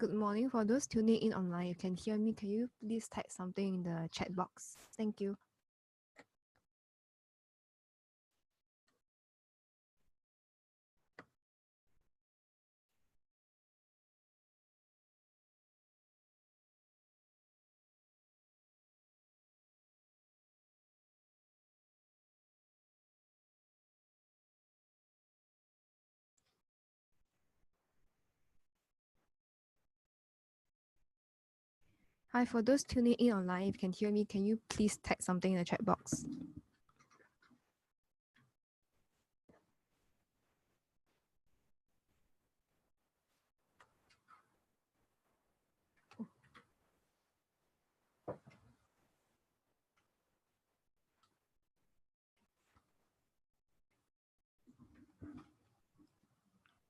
Good morning. For those tuning in online, you can hear me. Can you please type something in the chat box? Thank you. Hi, for those tuning in online, if you can hear me, can you please type something in the chat box?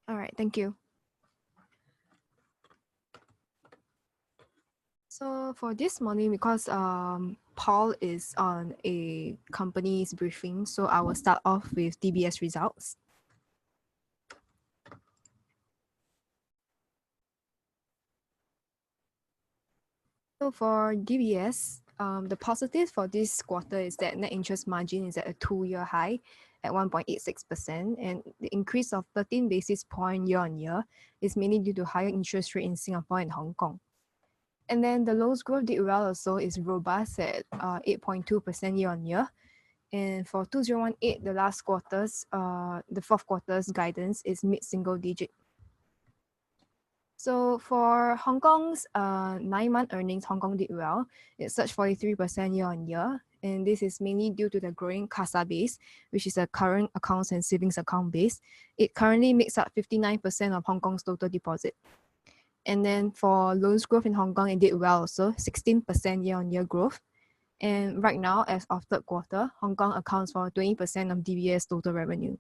All right, thank you. So for this morning, because Paul is on a company's briefing, so I will start off with DBS results. So for DBS, the positive for this quarter is that net interest margin is at a 2-year high at 1.86%, and the increase of 13 basis point year on year is mainly due to higher interest rate in Singapore and Hong Kong. And then the loans growth did well also, is robust at 8.2% year on year. And for 2018, the last quarter's, the fourth quarter's guidance is mid-single digit. So for Hong Kong's 9-month earnings, Hong Kong did well. It surged 43% year on year. And this is mainly due to the growing CASA base, which is a current accounts and savings account base. It currently makes up 59% of Hong Kong's total deposit. And then for loans growth in Hong Kong, it did well also, 16% year-on-year growth. And right now, as of third quarter, Hong Kong accounts for 20% of DBS total revenue.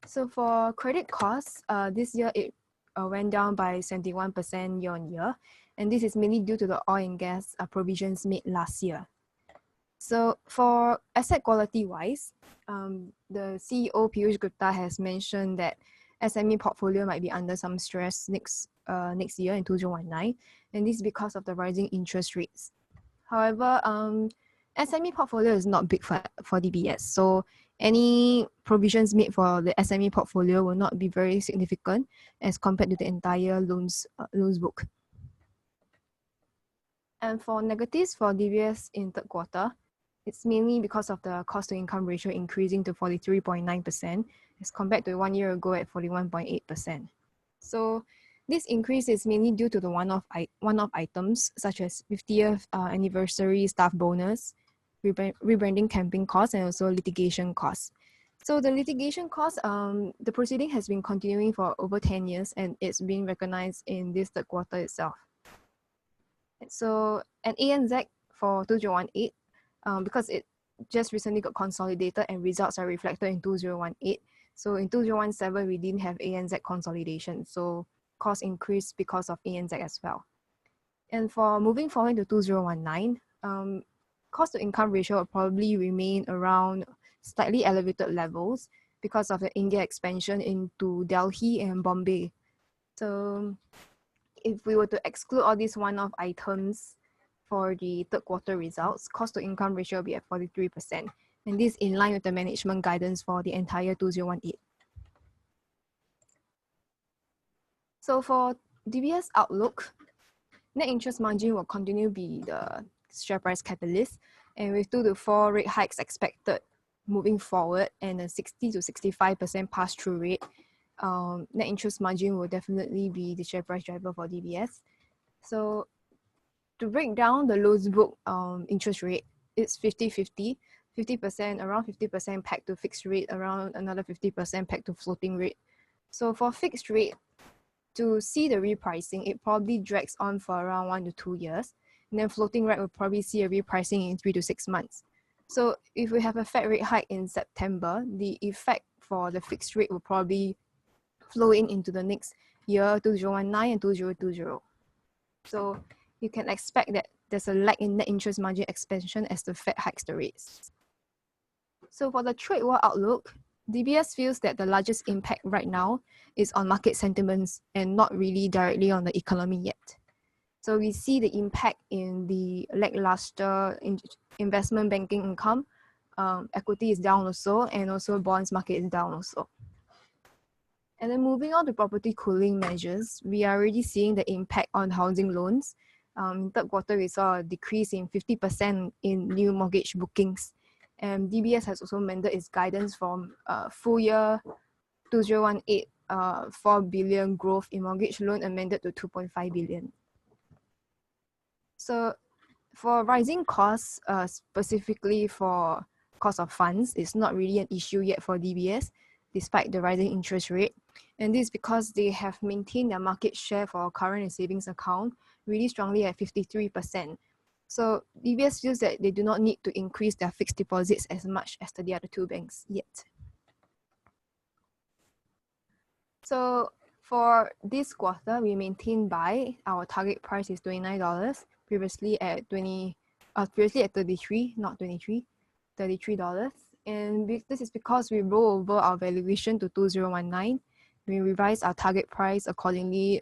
So for credit costs, this year it went down by 71% year-on-year. And this is mainly due to the oil and gas provisions made last year. So for asset quality-wise, the CEO Piyush Gupta has mentioned that SME portfolio might be under some stress next year in 2019, and this is because of the rising interest rates. However, SME portfolio is not big for DBS, so any provisions made for the SME portfolio will not be very significant as compared to the entire loans book. And for negatives for DBS in third quarter, it's mainly because of the cost-to-income ratio increasing to 43.9% as compared to 1 year ago at 41.8%. So this increase is mainly due to the one-off items such as 50th anniversary staff bonus, rebranding campaign costs, and also litigation costs. So the litigation costs, the proceeding has been continuing for over 10 years and it's been recognized in this third quarter itself. So an ANZ for 2018, because it just recently got consolidated and results are reflected in 2018. So in 2017, we didn't have ANZ consolidation. So cost increased because of ANZ as well. And for moving forward to 2019, cost to income ratio will probably remain around slightly elevated levels because of the India expansion into Delhi and Bombay. So if we were to exclude all these one-off items for the third quarter results, cost to income ratio will be at 43%. And this is in line with the management guidance for the entire 2018. So for DBS outlook, net interest margin will continue to be the share price catalyst. And with 2 to 4 rate hikes expected moving forward and a 60 to 65% pass-through rate, net interest margin will definitely be the share price driver for DBS. So to break down the loans book interest rate, it's 50-50, 50%, around 50% pegged to fixed rate, around another 50% pegged to floating rate. So for fixed rate, to see the repricing, it probably drags on for around 1 to 2 years. And then floating rate will probably see a repricing in 3 to 6 months. So if we have a Fed rate hike in September, the effect for the fixed rate will probably flow into the next year, 2019 and 2020. So you can expect that there's a lag in net interest margin expansion as the Fed hikes the rates. So for the trade war outlook, DBS feels that the largest impact right now is on market sentiments and not really directly on the economy yet. So we see the impact in the lackluster investment banking income, equity is down also, and also bonds market is down also. And then moving on to property cooling measures, we are already seeing the impact on housing loans. In third quarter, we saw a decrease in 50% in new mortgage bookings. And DBS has also amended its guidance from full year 2018, 4 billion growth in mortgage loan amended to 2.5 billion. So for rising costs, specifically for cost of funds, it's not really an issue yet for DBS, despite the rising interest rate. And this is because they have maintained their market share for current and savings account really strongly at 53%. So DBS feels that they do not need to increase their fixed deposits as much as the other two banks yet. So for this quarter, we maintain buy. Our target price is $29, previously at 33, not 23, $33. And this is because we roll over our valuation to 2019. We revise our target price accordingly,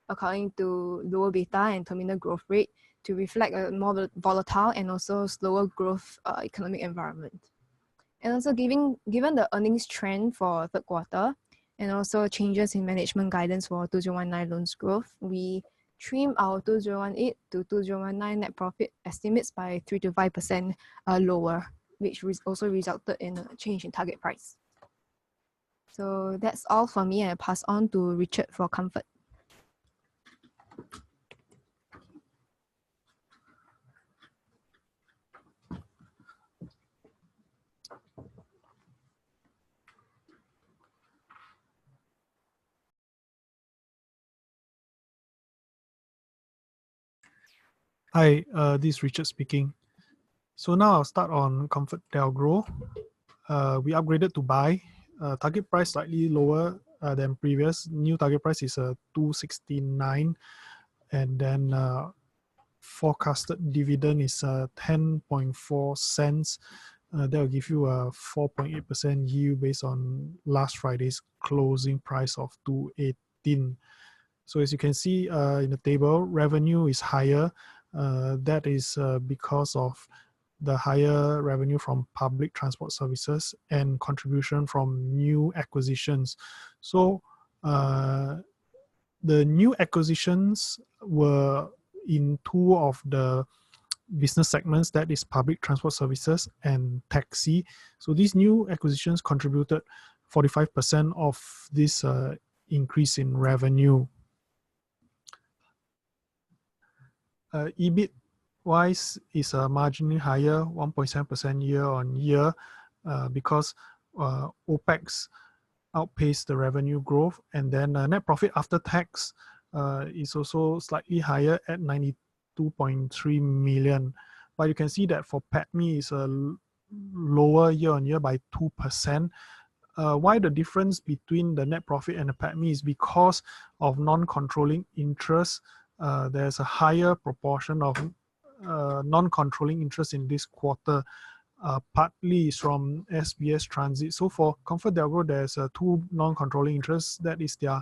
according to lower beta and terminal growth rate to reflect a more volatile and also slower growth economic environment. And also given the earnings trend for third quarter and also changes in management guidance for 2019 loans growth, we trim our 2018 to 2019 net profit estimates by 3 to 5% lower, which also resulted in a change in target price. So that's all for me, and I pass on to Richard for comfort. Hi, this is Richard speaking. So now I'll start on ComfortDelGro. We upgraded to buy. Target price slightly lower than previous. New target price is $2.69, and then forecasted dividend is 10.4 cents. That will give you a 4.8% yield based on last Friday's closing price of $2.18. So as you can see in the table, revenue is higher. That is because of the higher revenue from public transport services and contribution from new acquisitions. So the new acquisitions were in two of the business segments, that is public transport services and taxi. So these new acquisitions contributed 45% of this increase in revenue. EBIT wise is marginally higher, 1.7% year on year, because OPEX outpaced the revenue growth, and then net profit after tax is also slightly higher at 92.3 million. But you can see that for PATMI is lower year on year by 2%. Why the difference between the net profit and the PATMI is because of non-controlling interest. There's a higher proportion of non-controlling interest in this quarter, partly is from SBS Transit. So for ComfortDelGro, there's two non-controlling interests. That is their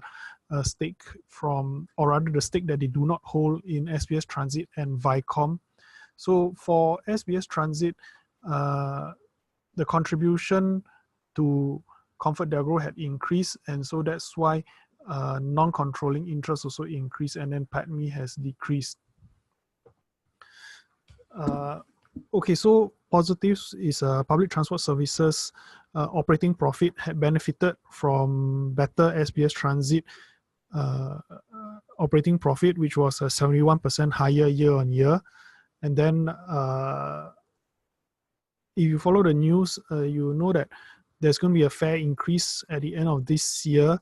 stake from, or rather the stake that they do not hold in SBS Transit and Vicom. So for SBS Transit, the contribution to ComfortDelGro had increased, and so that's why non-controlling interest also increased, and then PATMI has decreased. Okay, so positives is public transport services operating profit had benefited from better SBS Transit operating profit, which was 71% higher year on year. And then if you follow the news, you know that there's going to be a fare increase at the end of this year.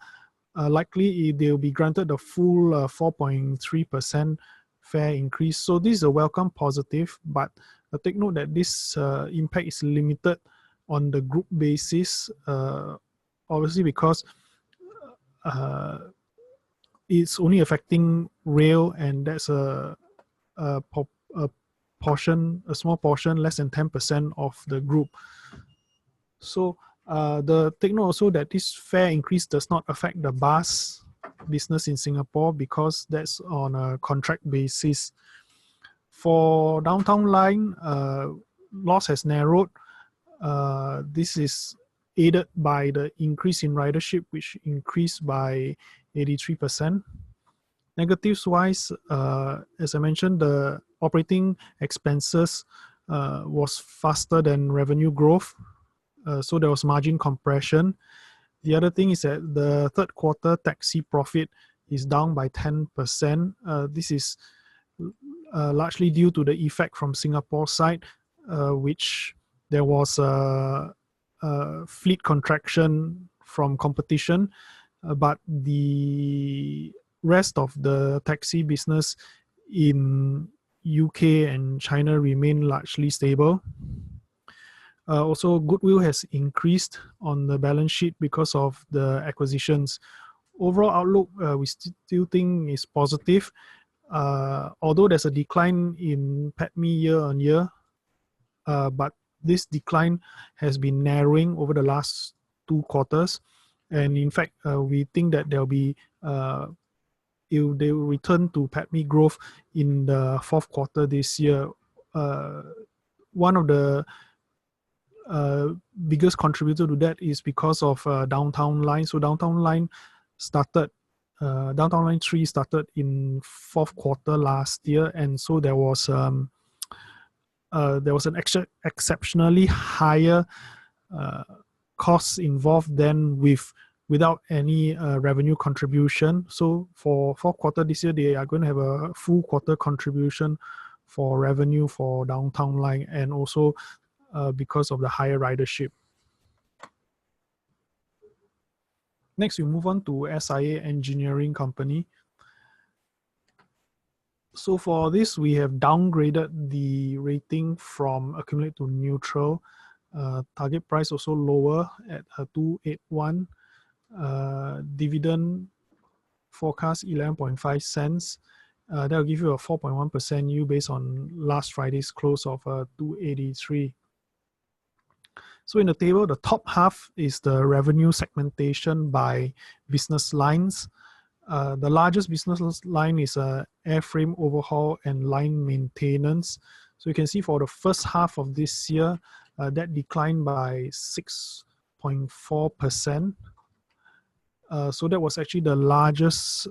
Likely they'll be granted the full 4.3% fare increase. So this is a welcome positive, but take note that this impact is limited on the group basis, obviously because it's only affecting rail, and that's a portion, a small portion, less than 10% of the group. So Take note also that this fare increase does not affect the bus business in Singapore because that's on a contract basis. For downtown line, loss has narrowed. This is aided by the increase in ridership, which increased by 83%. Negatives wise, as I mentioned, the operating expenses was faster than revenue growth. So there was margin compression. The other thing is that the third quarter taxi profit is down by 10%. This is largely due to the effect from Singapore side, which there was a fleet contraction from competition, but the rest of the taxi business in UK and China remain largely stable. Also, goodwill has increased on the balance sheet because of the acquisitions. Overall outlook, we still think is positive. Although there's a decline in PATMI year on year, but this decline has been narrowing over the last 2 quarters. And in fact, we think that there'll be they will return to PATMI growth in the 4th quarter this year. One of the biggest contributor to that is because of downtown line. So downtown line 3 started in 4th quarter last year, and so there was an exceptionally higher costs involved than without any revenue contribution. So for 4th quarter this year, they are going to have a full quarter contribution for revenue for downtown line, and also because of the higher ridership. Next, we move on to SIA Engineering Company. So for this, we have downgraded the rating from accumulate to neutral. Target price also lower at 281. Dividend forecast 11.5 cents. That will give you a 4.1% yield based on last Friday's close of 283. So in the table, the top half is the revenue segmentation by business lines. The largest business line is airframe overhaul and line maintenance. So you can see for the first half of this year, that declined by 6.4%. So that was actually the largest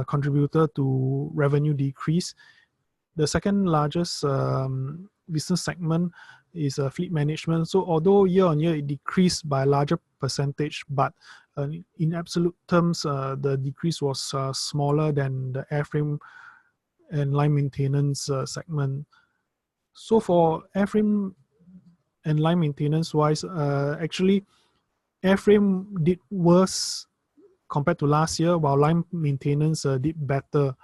contributor to revenue decrease. The second largest business segment is fleet management. So although year on year it decreased by a larger percentage, but in absolute terms, the decrease was smaller than the airframe and line maintenance segment. So for airframe and line maintenance wise, actually airframe did worse compared to last year, while line maintenance did better.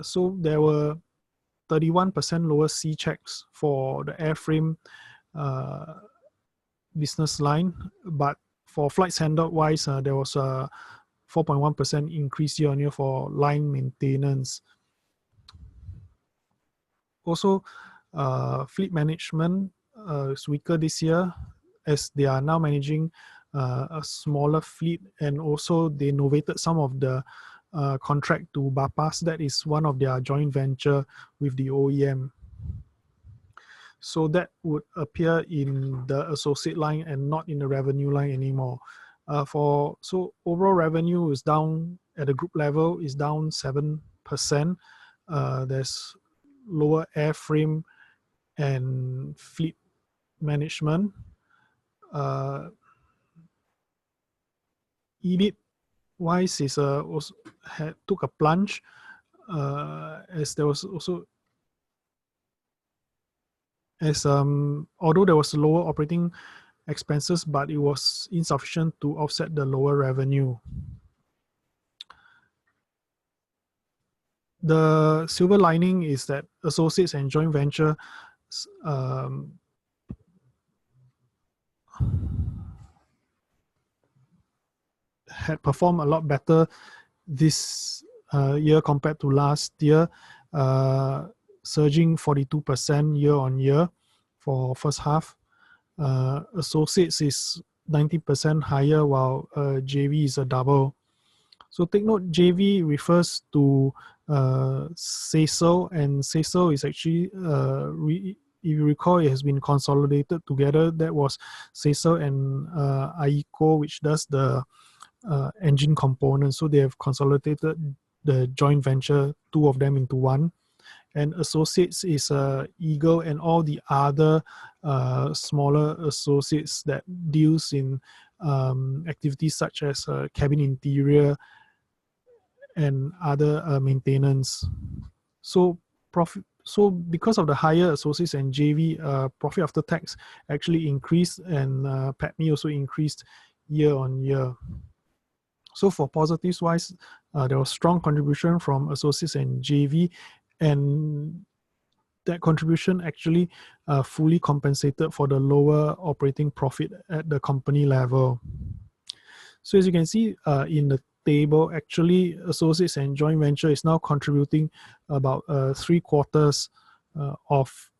So there were 31% lower C checks for the airframe business line, but for flights handled wise, there was a 4.1% increase year on year for line maintenance. Also, fleet management is weaker this year as they are now managing a smaller fleet, and also they novated some of the contract to Bapas. That is one of their joint venture with the OEM. So that would appear in the associate line and not in the revenue line anymore. So overall revenue is down at the group level, is down 7%. There's lower airframe and fleet management. EBIT wise is also took a plunge as there was also although there was lower operating expenses, but it was insufficient to offset the lower revenue. The silver lining is that associates and joint venture had performed a lot better this year compared to last year, surging 42% year on year for first half. Associates is 90% higher, while JV is a double. So take note, JV refers to CSSC, and CSSC is actually, if you recall, it has been consolidated together. That was CSSC and IECO, which does the engine components. So they have consolidated the joint venture, two of them into one. And associates is Eagle and all the other smaller associates that deals in activities such as cabin interior and other maintenance. So profit. So because of the higher associates and JV, profit after tax actually increased, and PATMI also increased year on year. So for positives wise, there was strong contribution from associates and JV, and that contribution actually fully compensated for the lower operating profit at the company level. So as you can see in the table, actually associates and joint venture is now contributing about 3/4 of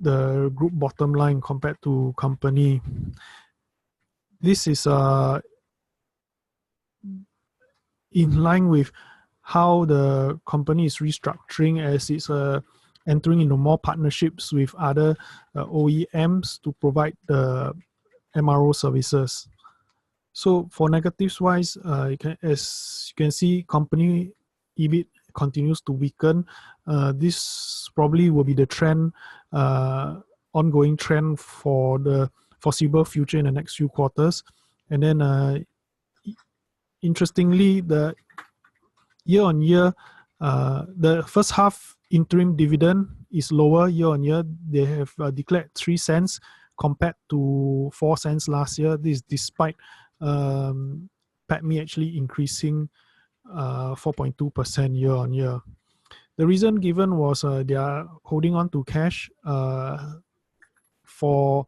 the group bottom line compared to company. This is in line with how the company is restructuring as it's entering into more partnerships with other OEMs to provide the MRO services. So for negatives wise, as you can see, company EBIT continues to weaken. This probably will be the trend, ongoing trend for the foreseeable future in the next few quarters. And then interestingly, the year on year, the first half interim dividend is lower year on year. They have declared 3 cents compared to 4 cents last year. This is despite PATMI actually increasing 4.2% year on year. The reason given was they are holding on to cash for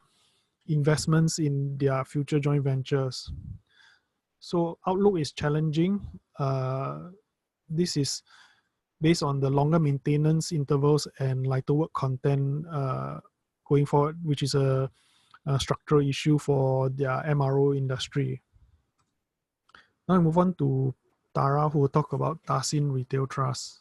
investments in their future joint ventures. So outlook is challenging. This is based on the longer maintenance intervals and lighter work content going forward, which is a structural issue for their MRO industry. Now we move on to Tara, who will talk about Dasin Retail Trust.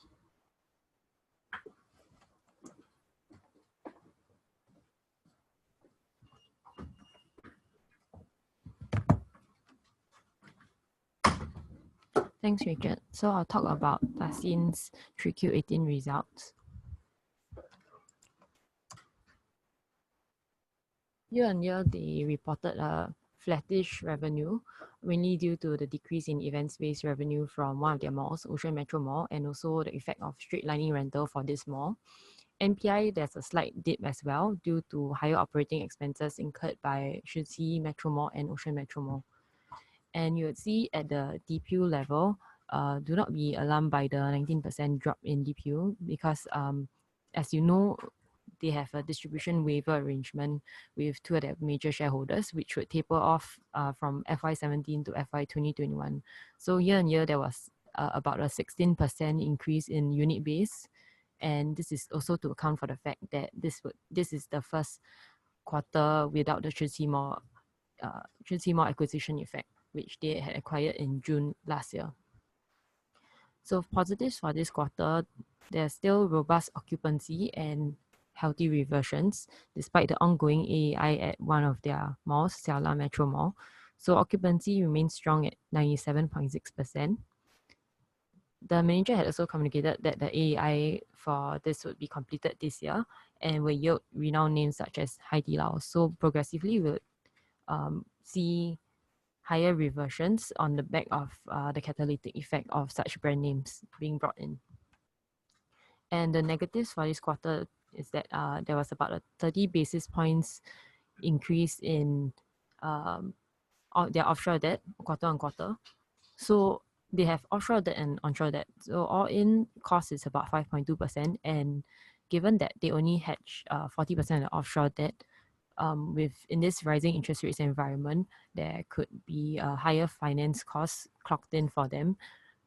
Thanks, Richard. So I'll talk about Dasin's 3Q18 results. Year on year, they reported a flattish revenue, mainly due to the decrease in events-based revenue from one of their malls, Ocean Metro Mall, and also the effect of straight-lining rental for this mall. NPI, there's a slight dip as well due to higher operating expenses incurred by Shiqi Metro Mall and Ocean Metro Mall. And you would see at the DPU level, do not be alarmed by the 19% drop in DPU because, as you know, they have a distribution waiver arrangement with two of their major shareholders, which would taper off from FY17 to FY 2021. So year on year, there was about a 16% increase in unit base. And this is also to account for the fact that this is the first quarter without the Shiqi Mall acquisition effect, which they had acquired in June last year. So positives for this quarter, there's still robust occupancy and healthy reversions, despite the ongoing AEI at one of their malls, Siala Metro Mall. So occupancy remains strong at 97.6%. The manager had also communicated that the AEI for this would be completed this year and will yield renowned names such as Haidilao. So progressively, we'll see higher reversions on the back of the catalytic effect of such brand names being brought in. And the negatives for this quarter is that there was about a 30 basis points increase in their offshore debt quarter on quarter. So they have offshore debt and onshore debt. So all in cost is about 5.2%. And given that they only hedge 40% of the offshore debt, in this rising interest rates environment, there could be a higher finance costs clocked in for them.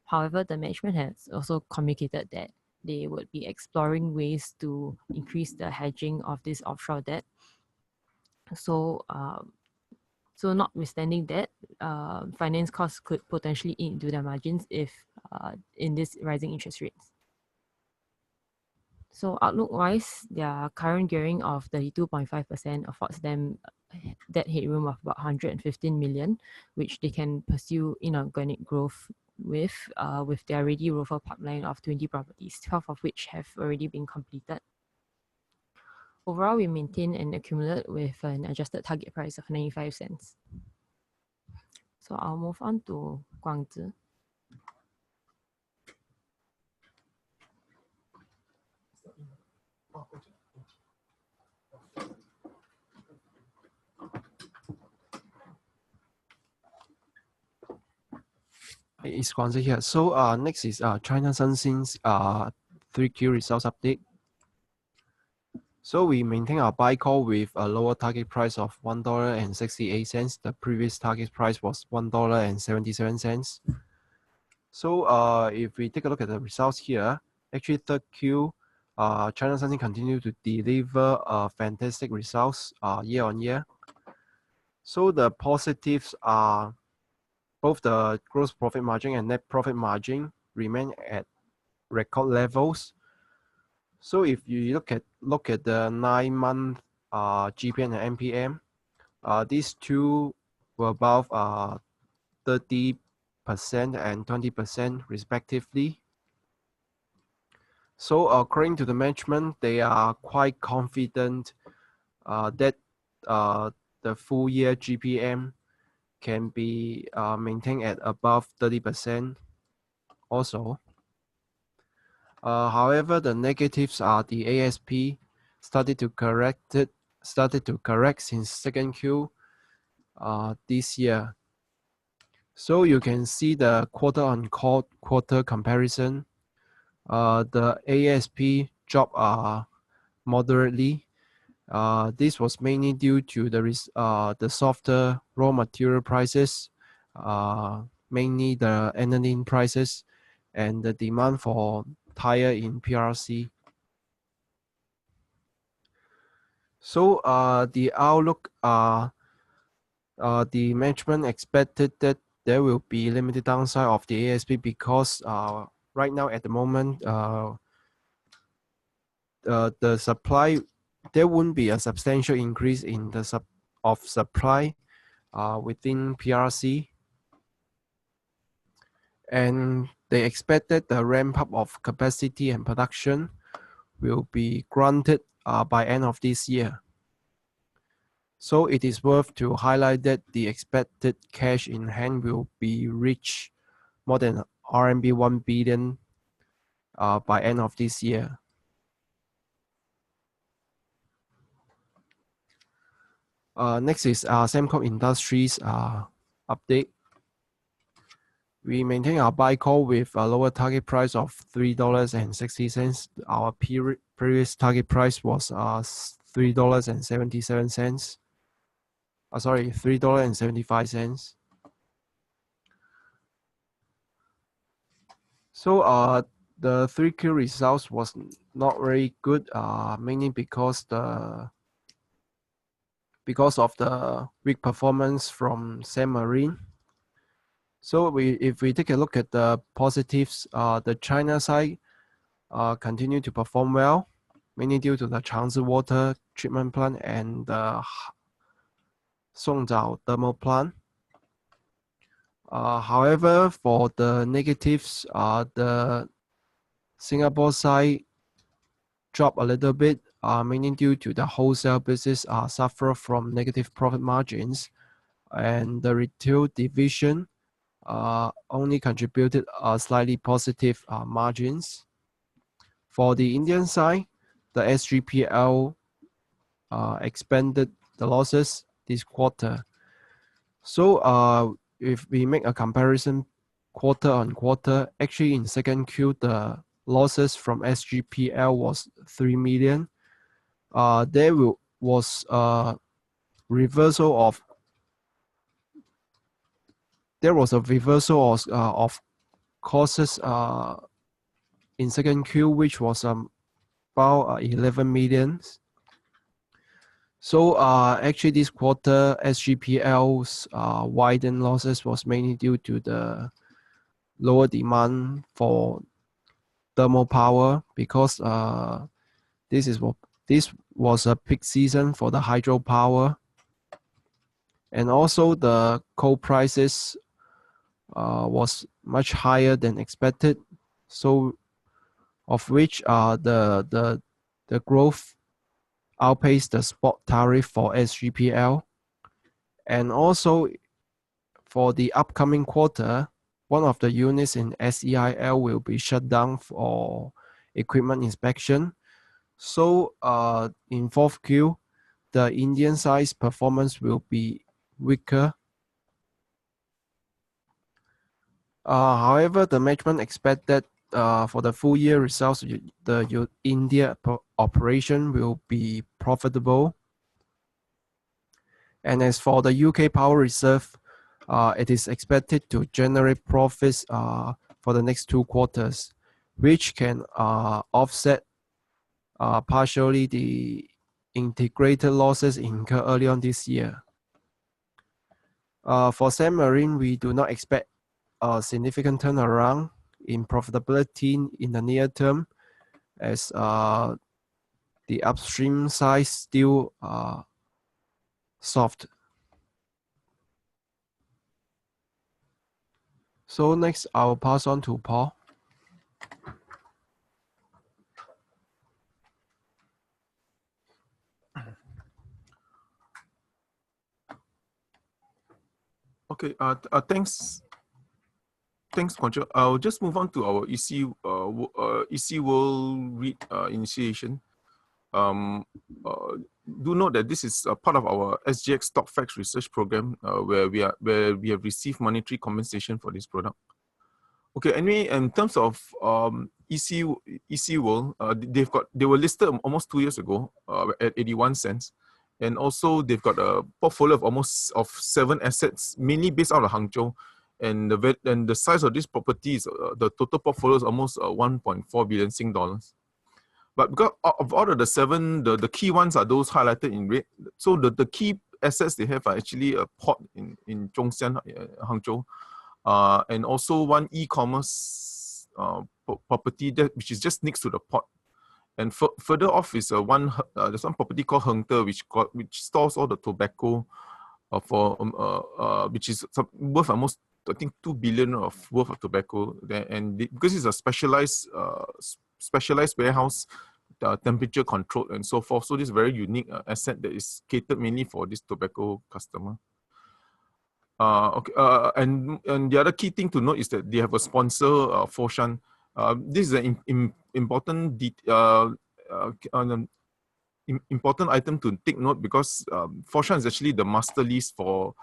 However, the management has also communicated that they would be exploring ways to increase the hedging of this offshore debt. So So notwithstanding that, finance costs could potentially eat into their margins if in this rising interest rates. So outlook-wise, their current gearing of 32.5% affords them debt headroom of about 115 million, which they can pursue inorganic growth with their ready ROFO pipeline of 20 properties, 12 of which have already been completed. Overall, we maintain and accumulate with an adjusted target price of 95 cents. So I'll move on to Guangzhi. It's Guangzhi here. So next is China Sunxin's 3Q results update. So we maintain our buy call with a lower target price of $1.68. The previous target price was $1.77. So if we take a look at the results here, actually third Q, China Sunxin continued to deliver fantastic results year on year. So the positives are both the gross profit margin and net profit margin remain at record levels. So if you look at the 9-month GPM and NPM, these two were above 30% and 20% respectively. So according to the management, they are quite confident that the full year GPM can be maintained at above 30% also. However, the negatives are the ASP started to correct since second Q this year. So you can see the quarter-on-quarter comparison. The ASP dropped moderately. This was mainly due to the softer raw material prices, mainly the aniline prices, and the demand for tire in PRC. So the outlook, the management expected that there will be limited downside of the ASP because right now at the moment the supply, there won't be a substantial increase in the supply within PRC, and they expect that the ramp up of capacity and production will be granted by end of this year. So it is worth to highlight that the expected cash in hand will be reached more than RMB 1 billion by end of this year. Next is Sembcorp Industries update. We maintain our buy call with a lower target price of $3.60. Our previous target price was $3.77. Sorry, $3.75. So the 3Q results was not very good, mainly because of the weak performance from Sam Marine. So if we take a look at the positives, the China side continue to perform well, mainly due to the Changzhou water treatment plant and the Songzao thermal plant. However, for the negatives, the Singapore side dropped a little bit, mainly due to the wholesale business suffer from negative profit margins, and the retail division only contributed slightly positive margins. For the Indian side, the SGPL expanded the losses this quarter. So if we make a comparison quarter on quarter, actually in second Q, the losses from SGPL was 3 million. There was a reversal of costs in second Q, which was about 11 million. So actually this quarter SGPL's widened losses was mainly due to the lower demand for thermal power because this was a peak season for the hydropower, and also the coal prices was much higher than expected. So of which the growth outpaced the spot tariff for SGPL. And also for the upcoming quarter, one of the units in SEIL will be shut down for equipment inspection. So in 4Q, the Indian side's performance will be weaker. However, the management expect that for the full year results, the India operation will be profitable. And as for the UK power reserve, it is expected to generate profits for the next 2 quarters, which can offset partially the integrated losses incurred early on this year. For Sam Marine, we do not expect a significant turnaround in profitability in the near term, as the upstream side still soft. So next, I'll pass on to Paul. Okay, thanks, Concho. I'll just move on to our EC World REIT initiation. Do note that this is a part of our SGX Stock Facts Research Program, where we have received monetary compensation for this product. Okay, anyway, in terms of EC World, they were listed almost 2 years ago at 81 cents. And also they've got a portfolio of 7 assets, mainly based out of Hangzhou. And the size of this property is the total portfolio is almost 1.4 billion Sing dollars. But because of all of the 7, the key ones are those highlighted in red. So the key assets they have are actually a port in Zhongshan, Hangzhou, and also one e-commerce property which is just next to the port. And further off is there's one property called Hengte, which stores all the tobacco which is worth almost, I think, 2 billion worth of tobacco there. And because it's a specialized warehouse, temperature controlled and so forth. So this is a very unique asset that is catered mainly for this tobacco customer. And the other key thing to note is that they have a sponsor, Foshan. This is an important item to take note, because Foshan is actually the master lease for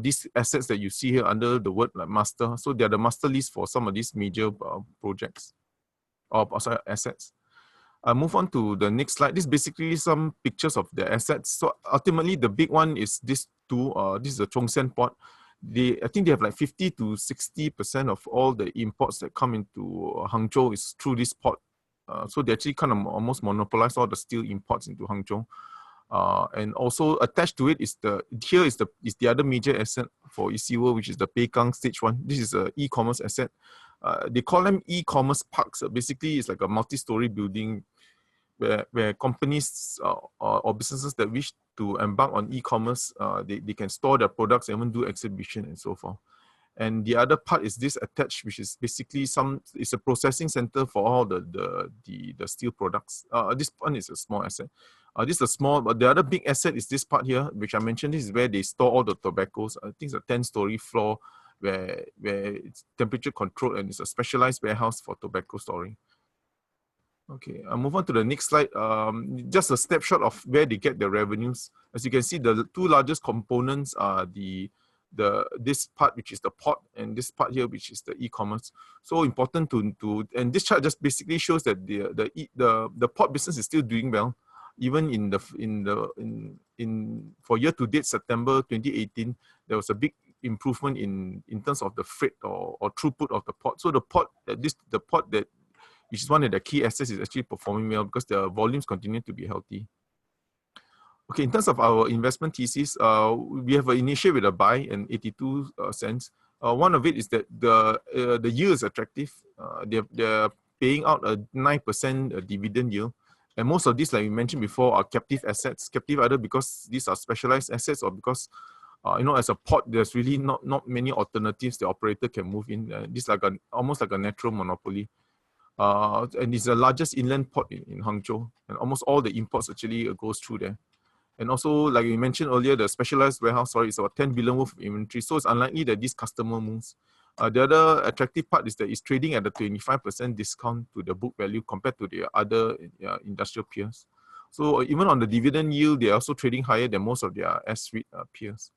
these assets that you see here under the word like master. So they are the master lease for some of these major projects or assets. I move on to the next slide. This is basically some pictures of the assets. So ultimately, the big one is this two. This is the Zhongshan port. I think they have like 50 to 60% of all the imports that come into Hangzhou is through this port. So they actually kind of almost monopolize all the steel imports into Hangzhou. And also attached to it is the other major asset for EC World, which is the Peikang Stage 1. This is an e-commerce asset. They call them e-commerce parks. Basically, it's like a multi-story building where companies or businesses that wish to embark on e-commerce, they can store their products and even do exhibition and so forth. And the other part is this attached, which is basically it's a processing center for all the steel products. This one is a small asset. This is a small, but the other big asset is this part here, which I mentioned. This is where they store all the tobaccos. I think it's a 10-story floor where it's temperature controlled, and it's a specialized warehouse for tobacco storing. Okay, I'll move on to the next slide. Just a snapshot of where they get their revenues. As you can see, the two largest components are this part, which is the port, and this part here, which is the e-commerce. So important and this chart just basically shows that the port business is still doing well, even for year to date September 2018, there was a big improvement in terms of the freight or throughput of the port. So the port which is one of the key assets, is actually performing well because the volumes continue to be healthy. Okay, in terms of our investment thesis, we have an initial with a buy and 82 cents. One of it is that the yield is attractive. They're paying out a 9% dividend yield. And most of these, like we mentioned before, are captive assets. Captive either because these are specialized assets or because, as a port, there's really not many alternatives the operator can move in. This is like almost like a natural monopoly. And it's the largest inland port in Hangzhou. And almost all the imports actually goes through there. And also, like we mentioned earlier, the specialized warehouse, is about 10 billion worth of inventory. So it's unlikely that this customer moves. The other attractive part is that it's trading at a 25% discount to the book value compared to the other industrial peers. So even on the dividend yield, they're also trading higher than most of their S-REIT peers.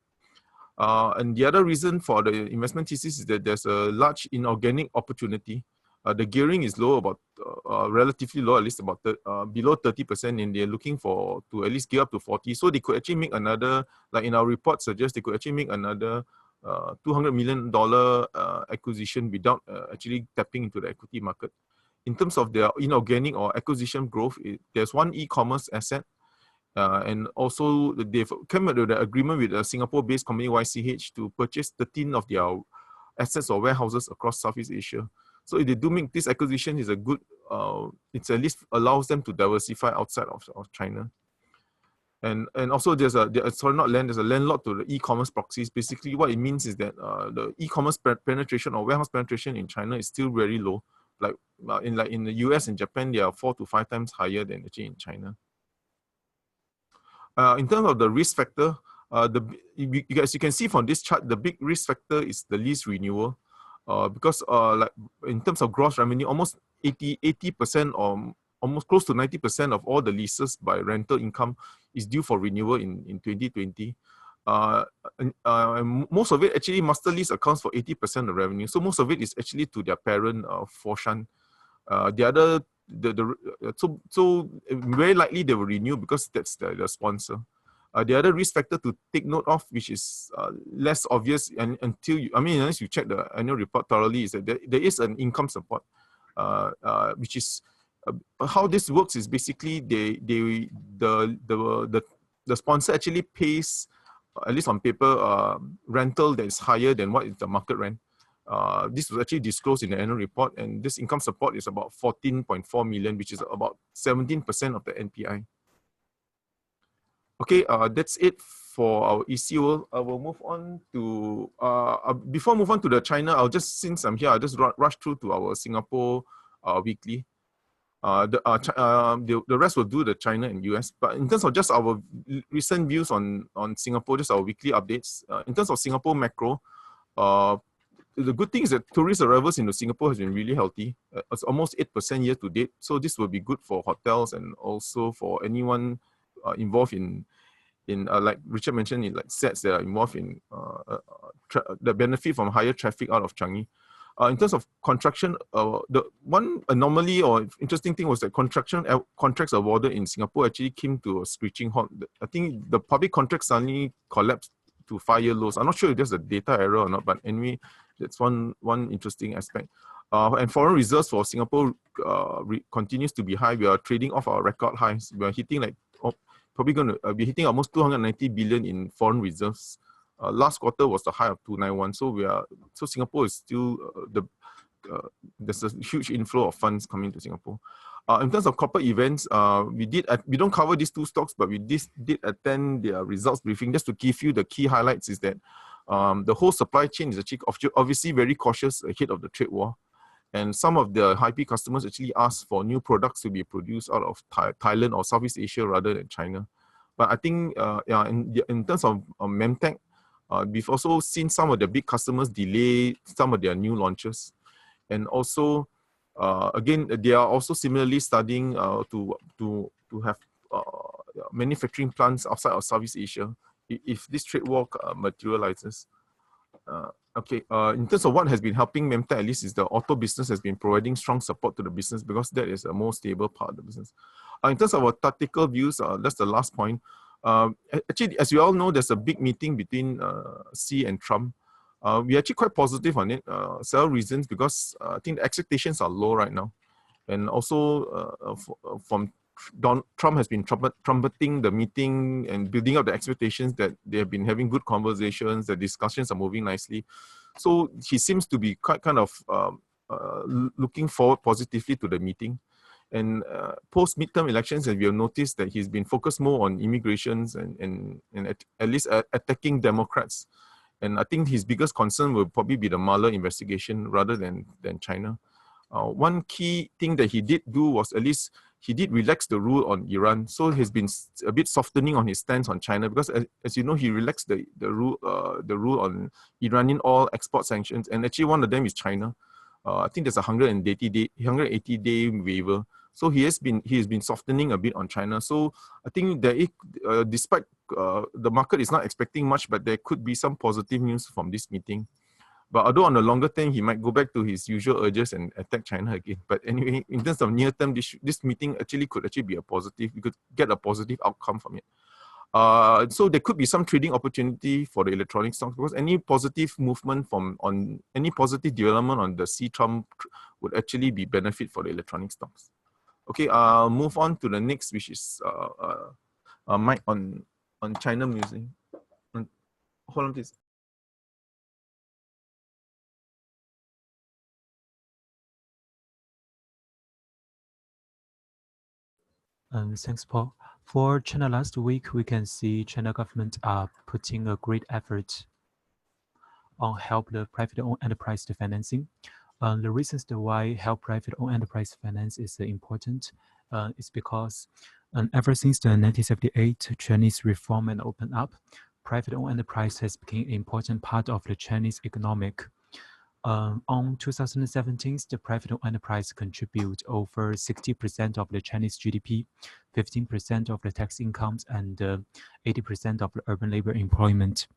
And the other reason for the investment thesis is that there's a large inorganic opportunity. The gearing is low, about relatively low, at least about below 30%, and they're looking to at least gear up to 40. So they could actually make another, like in our report suggests, they could actually make another $200 million acquisition without actually tapping into the equity market. In terms of their inorganic or acquisition growth, there's one e-commerce asset, and also they've come to the agreement with a Singapore-based company YCH to purchase 13 of their assets or warehouses across Southeast Asia. So if they do make this acquisition, is a good, it at least allows them to diversify outside of China. And also there's there's a landlord to the e-commerce proxies. Basically what it means is that the e-commerce penetration or warehouse penetration in China is still very low. Like in the US and Japan, they are 4 to 5 times higher than actually in China. In terms of the risk factor, as you can see from this chart, the big risk factor is the lease renewal. Because like in terms of gross revenue, almost 80% or almost close to 90% of all the leases by rental income is due for renewal in 2020. And most of it actually, master lease accounts for 80% of revenue. So most of it is actually to their parent, Foshan. So very likely they will renew because that's the sponsor. The other risk factor to take note of, which is less obvious unless you check the annual report thoroughly, is that there is an income support, which is how this works is basically the sponsor actually pays, at least on paper, rental that is higher than what is the market rent. This was actually disclosed in the annual report, and this income support is about 14.4 million, which is about 17% of the NPI. Okay, that's it for our ECO. I will move on to, before I move on to the China, since I'm here, I'll just rush through to our Singapore weekly. The rest will do the China and US. But in terms of just our recent views on Singapore, just our weekly updates. In terms of Singapore macro, the good thing is that tourist arrivals into Singapore has been really healthy. It's almost 8% year to date. So this will be good for hotels and also for anyone involved in like Richard mentioned, in like sets that are involved in the benefit from higher traffic out of Changi. In terms of construction, the one anomaly or interesting thing was that construction contracts awarded in Singapore actually came to a screeching halt. I think the public contract suddenly collapsed to 5-year lows. I'm not sure if there's a data error or not, but anyway, that's one interesting aspect. And foreign reserves for Singapore continues to be high. We are trading off our record highs. We are hitting like probably going to be hitting almost 290 billion in foreign reserves. Last quarter was the high of 291. So Singapore is still there's a huge inflow of funds coming to Singapore. In terms of corporate events, we don't cover these two stocks, but we did attend their results briefing. Just to give you the key highlights is that the whole supply chain is actually obviously very cautious ahead of the trade war. And some of the IP customers actually asked for new products to be produced out of Thailand or Southeast Asia rather than China. But I think in terms of Memtech, we've also seen some of the big customers delay some of their new launches. And also, again, they are also similarly studying to have manufacturing plants outside of Southeast Asia if this trade war materializes. Okay, in terms of what has been helping Memtech, at least, is the auto business has been providing strong support to the business because that is a more stable part of the business. In terms of our tactical views, that's the last point. Actually, as you all know, there's a big meeting between Xi and Trump. We're actually quite positive on it. Several reasons, because I think the expectations are low right now. And also from Trump has been trumpeting the meeting and building up the expectations that they have been having good conversations, the discussions are moving nicely. So he seems to be quite kind of looking forward positively to the meeting. And post midterm elections, and we have noticed that he's been focused more on immigrations and at least attacking Democrats. And I think his biggest concern will probably be the Mueller investigation rather than China. One key thing that he did do was at least he did relax the rule on Iran. So he's been a bit softening on his stance on China because as you know, he relaxed the rule on Iranian oil export sanctions. And actually one of them is China. I think there's a 180 day waiver. So he has been softening a bit on China. So I think that despite the market is not expecting much, but there could be some positive news from this meeting. But although on the longer term, he might go back to his usual urges and attack China again. But anyway, in terms of near term, this meeting could be a positive. We could get a positive outcome from it. So there could be some trading opportunity for the electronic stocks because any positive movement on any positive development on the C-Trump would actually be benefit for the electronic stocks. Okay, I'll move on to the next, which is Mike on China music. Hold on, please. Thanks, Paul. For China last week, we can see China government are putting a great effort on help the private-owned enterprise financing. The reasons why help private-owned enterprise finance is important is because ever since the 1978 Chinese reform and open up, private-owned enterprise has become an important part of the Chinese economic. On 2017, the private enterprise contribute over 60% of the Chinese GDP, 15% of the tax incomes, and 80% of the urban labor employment.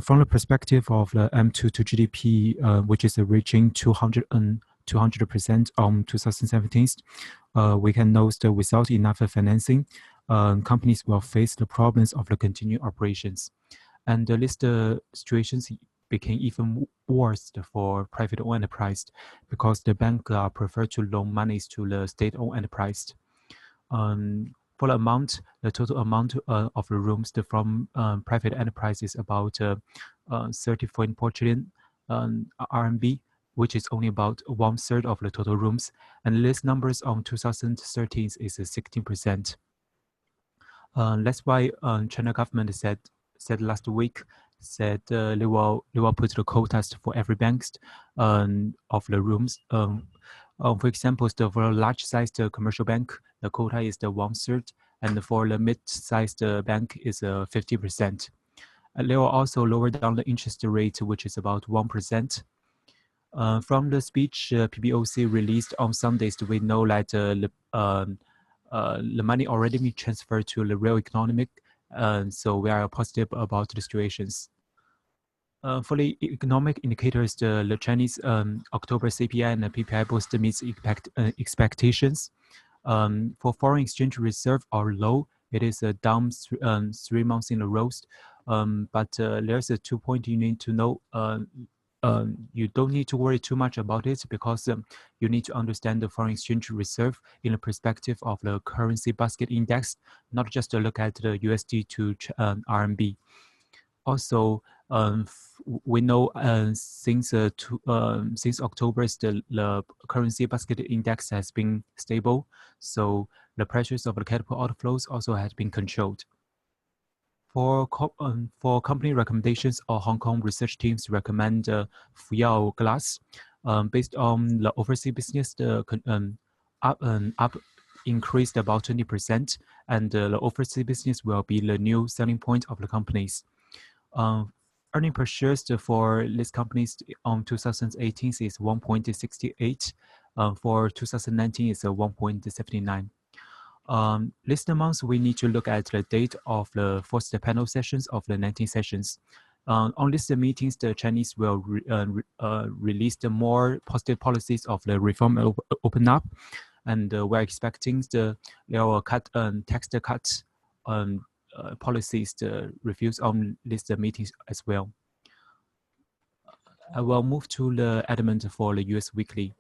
From the perspective of the M2 to GDP, which is reaching 200% on 2017, we can note that without enough financing, companies will face the problems of the continued operations. And the list situations became even worse for private-owned enterprise because the bank prefer to loan monies to the state-owned enterprise. For the total amount of the rooms from private enterprise is about 30.4 trillion RMB, which is only about 1/3 of the total rooms. And this numbers on 2013 is 16%. That's why China government said last week they will put the quotas for every bank of the rooms. For example, for a large-sized commercial bank, the quota is the 1/3, and for the mid-sized bank is 50%. They will also lower down the interest rate, which is about 1%. From the speech PBOC released on Sundays, we know that the money already been transferred to the real economy, so we are positive about the situations. For the economic indicators, the Chinese October CPI and the PPI both meets expectations. For foreign exchange reserve are low. It is down 3 months in a row. But there's a 2 point you need to know. You don't need to worry too much about it because you need to understand the foreign exchange reserve in the perspective of the currency basket index, not just to look at the USD to RMB. Also, we know since October, the currency basket index has been stable, so the pressures of the capital outflows also has been controlled. For company recommendations, our Hong Kong research teams recommend Fuyao Glass. Based on the overseas business, the up increased about 20%, and the overseas business will be the new selling point of the companies. Earning per share for these companies on 2018 is 1.68. For 2019 is 1.79. This month, we need to look at the date of the first panel sessions of the 19 sessions. On these meetings, the Chinese will release the more positive policies of the reform open up, and we're expecting they will cut tax cuts policies, the reviews on these meetings as well. I will move to the element for the USweekly.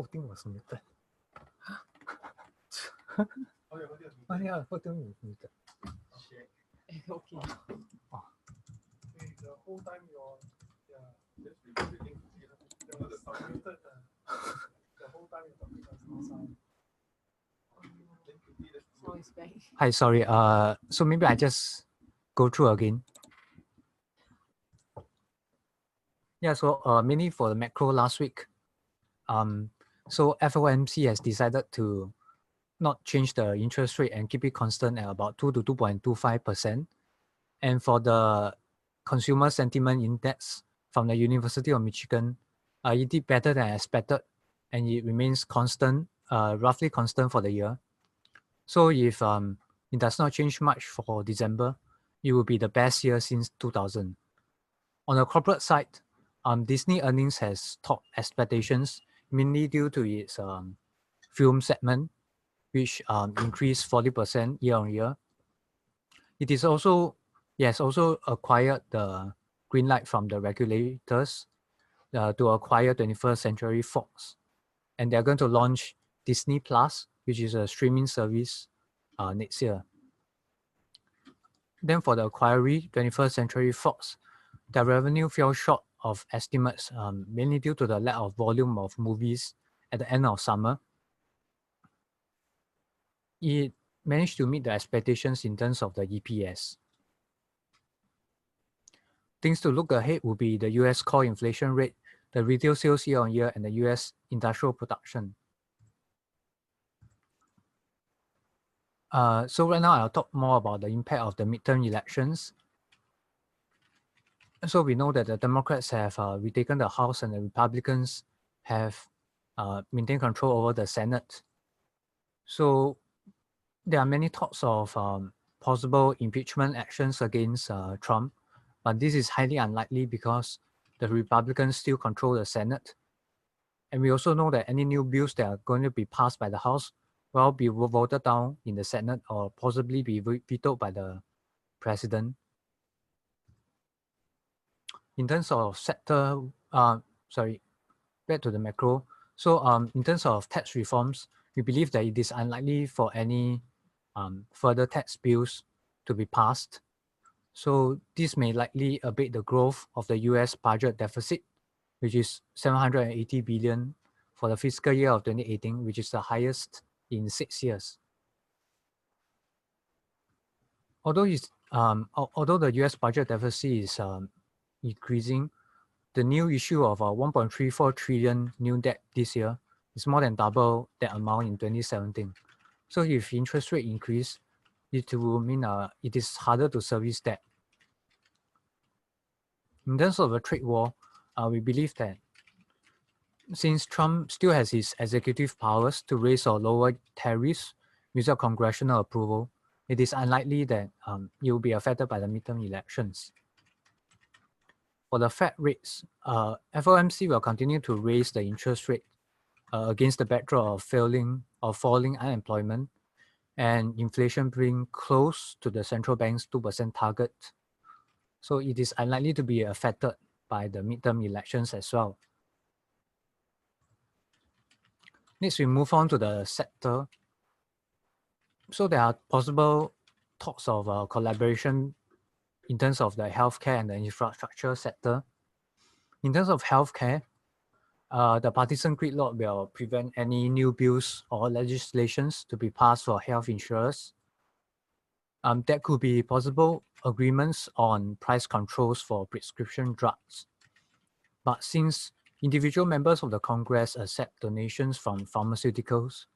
whole thing was muted. Oh yeah, whole thing was muted. Okay. The whole time you're the whole time you're talking about sound. So it's back. Hi, sorry. So maybe I just go through again. Yeah, so mainly for the macro last week. So FOMC has decided to not change the interest rate and keep it constant at about 2 to 2.25%. And for the consumer sentiment index from the University of Michigan, it did better than expected, and it remains constant, roughly constant for the year. So if it does not change much for December, it will be the best year since 2000. On the corporate side, Disney earnings has topped expectations, mainly due to its film segment, which increased 40% year on year. It has also acquired the green light from the regulators to acquire 21st Century Fox, and they're going to launch Disney Plus, which is a streaming service next year. Then for the acquiry, 21st Century Fox, their revenue fell short of estimates, mainly due to the lack of volume of movies at the end of summer. It managed to meet the expectations in terms of the EPS. Things to look ahead will be the US core inflation rate, the retail sales year on year, and the US industrial production. So right now I'll talk more about the impact of the midterm elections. So we know that the Democrats have retaken the House and the Republicans have maintained control over the Senate. So there are many talks of possible impeachment actions against Trump, but this is highly unlikely because the Republicans still control the Senate. And we also know that any new bills that are going to be passed by the House will be voted down in the Senate or possibly be vetoed by the president. In terms of sector, back to the macro. So in terms of tax reforms, we believe that it is unlikely for any further tax bills to be passed. So this may likely abate the growth of the US budget deficit, which is 780 billion for the fiscal year of 2018, which is the highest in 6 years. Although the US budget deficit is increasing, the new issue of 1.34 trillion new debt this year is more than double that amount in 2017. So if interest rate increase, it will mean it is harder to service debt. In terms of a trade war, we believe that since Trump still has his executive powers to raise or lower tariffs without congressional approval, it is unlikely that it will be affected by the midterm elections. For the Fed rates, FOMC will continue to raise the interest rate against the backdrop of falling unemployment and inflation being close to the central bank's 2% target. So it is unlikely to be affected by the midterm elections as well. Next, we move on to the sector. So there are possible talks of collaboration in terms of the healthcare and the infrastructure sector. In terms of healthcare, the partisan gridlock will prevent any new bills or legislations to be passed for health insurers. There could be possible agreements on price controls for prescription drugs. But since individual members of the Congress accept donations from pharmaceuticals,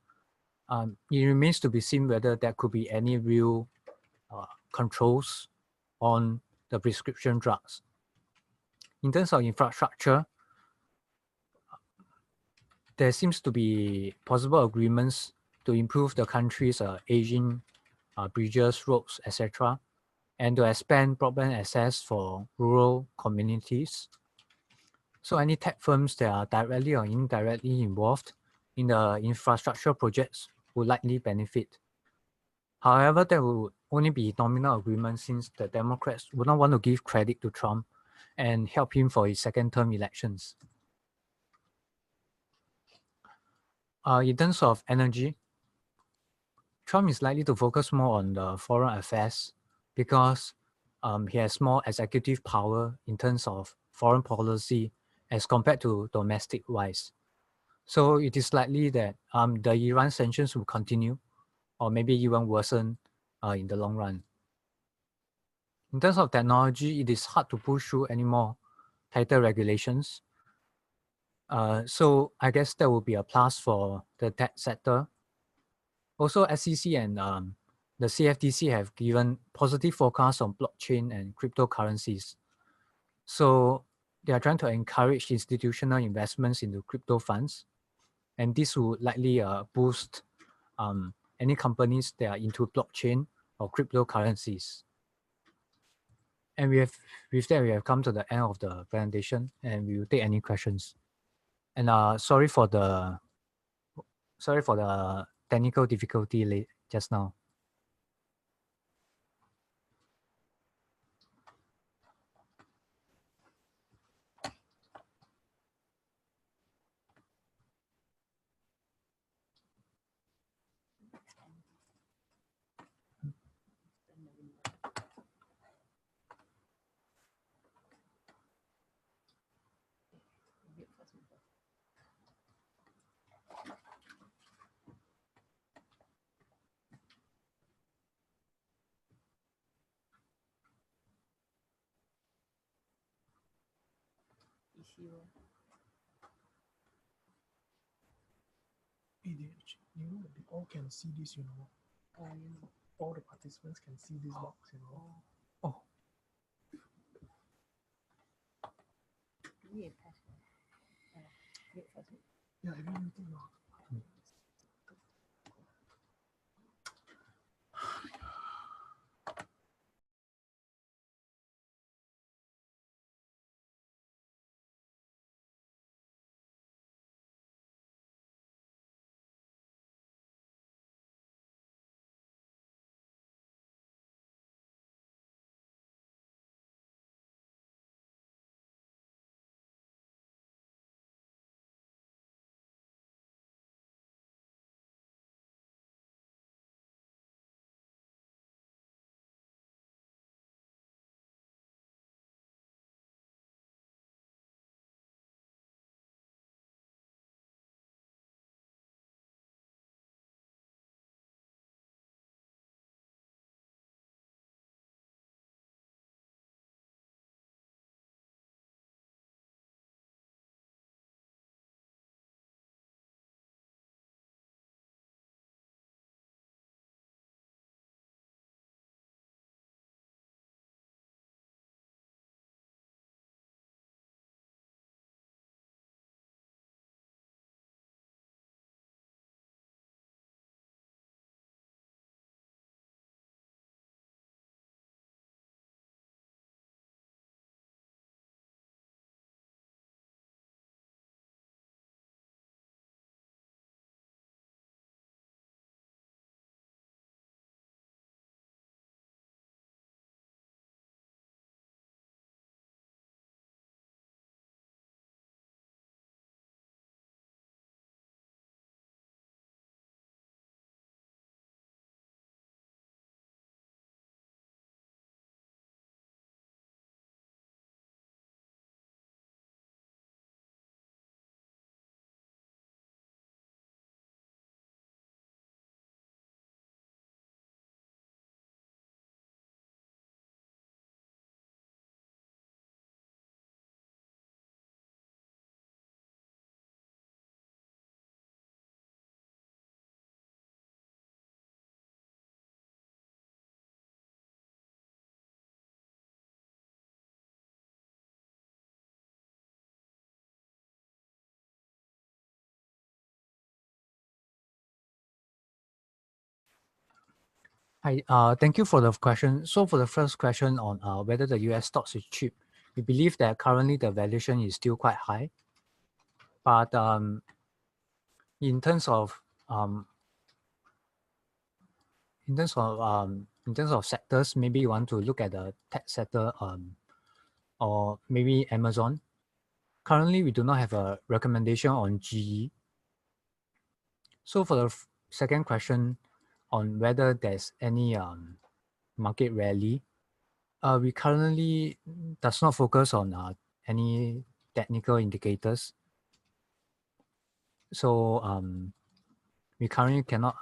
it remains to be seen whether there could be any real controls on the prescription drugs. In terms of infrastructure, there seems to be possible agreements to improve the country's aging bridges, roads, etc., and to expand broadband access for rural communities. So any tech firms that are directly or indirectly involved in the infrastructure projects would likely benefit. However, there will only be nominal agreements since the Democrats would not want to give credit to Trump and help him for his second term elections. In terms of energy, Trump is likely to focus more on the foreign affairs because he has more executive power in terms of foreign policy as compared to domestic wise. So it is likely that the Iran sanctions will continue or maybe even worsen in the long run. In terms of technology, it is hard to push through any more tighter regulations. So I guess that will be a plus for the tech sector. Also, SEC and the CFTC have given positive forecasts on blockchain and cryptocurrencies. So they are trying to encourage institutional investments into crypto funds. And this will likely boost any companies that are into blockchain or cryptocurrencies. And with that, we have come to the end of the presentation, and we will take any questions. And sorry for the technical difficulty just now. You know, they all can see this, you know. All the participants can see this box, you know. Oh. Yeah, everything, you know. Hi, thank you for the question. So for the first question on whether the US stocks is cheap, we believe that currently the valuation is still quite high. But in terms of sectors, maybe you want to look at the tech sector or maybe Amazon. Currently, we do not have a recommendation on GE. So for the second question on whether there's any market rally, we currently does not focus on any technical indicators. So we currently cannot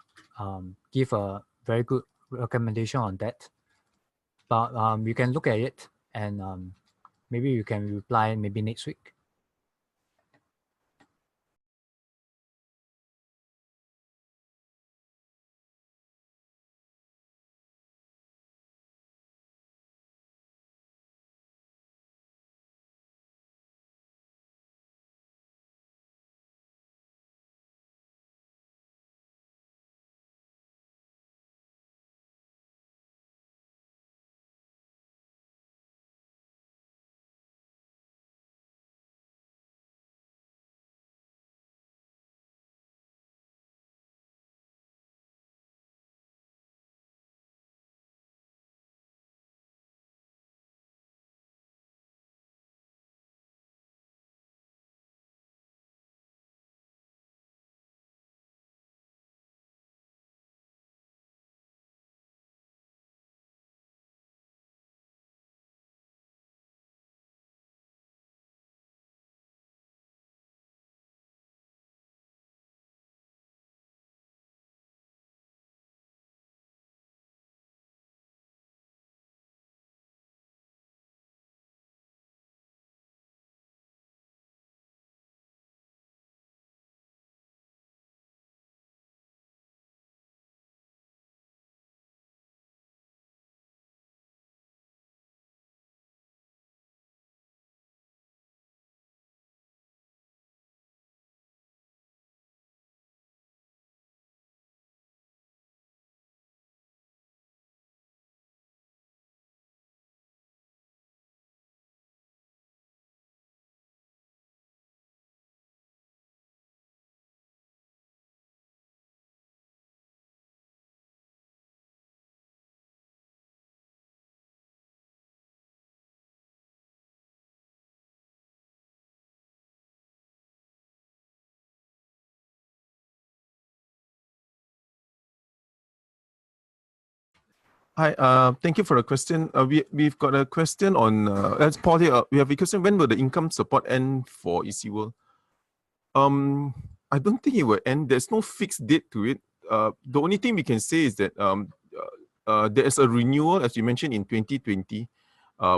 give a very good recommendation on that. But you can look at it and maybe you can reply maybe next week. Hi, thank you for the question. We've got a question on, let's Paul here. We have a question, when will the income support end for EC World? I don't think it will end. There's no fixed date to it. The only thing we can say is that there is a renewal, as you mentioned, in 2020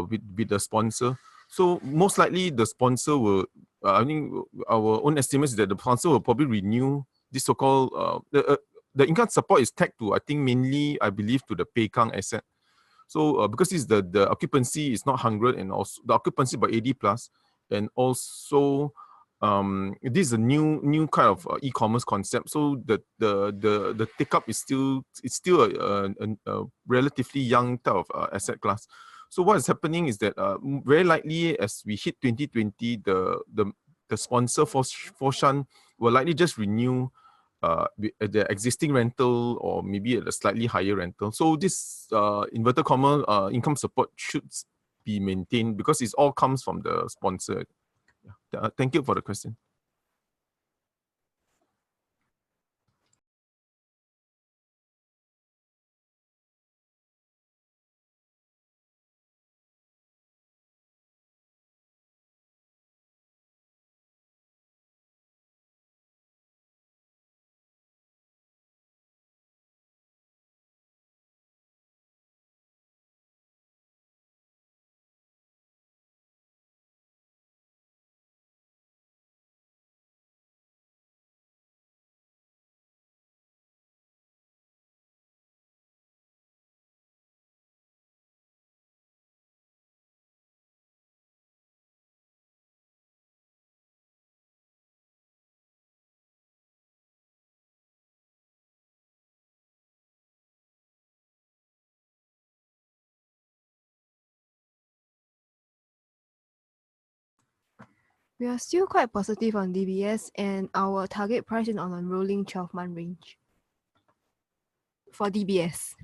with the sponsor. So most likely the sponsor will, I think our own estimate is that the sponsor will probably renew this so-called, the income support is tagged to, I think mainly, I believe, to the Peikang asset. So because this the occupancy is not 100 and also the occupancy about 80 plus, and also this is a new kind of e-commerce concept. So the take up is still a relatively young type of asset class. So what is happening is that very likely as we hit 2020, the sponsor for Foshan will likely just renew the existing rental or maybe at a slightly higher rental. So this inverted comma income support should be maintained because it all comes from the sponsor. Yeah. Thank you for the question. We are still quite positive on DBS, and our target price is on a rolling 12-month range for DBS.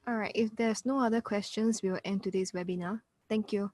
All right, if there's no other questions, we will end today's webinar. Thank you.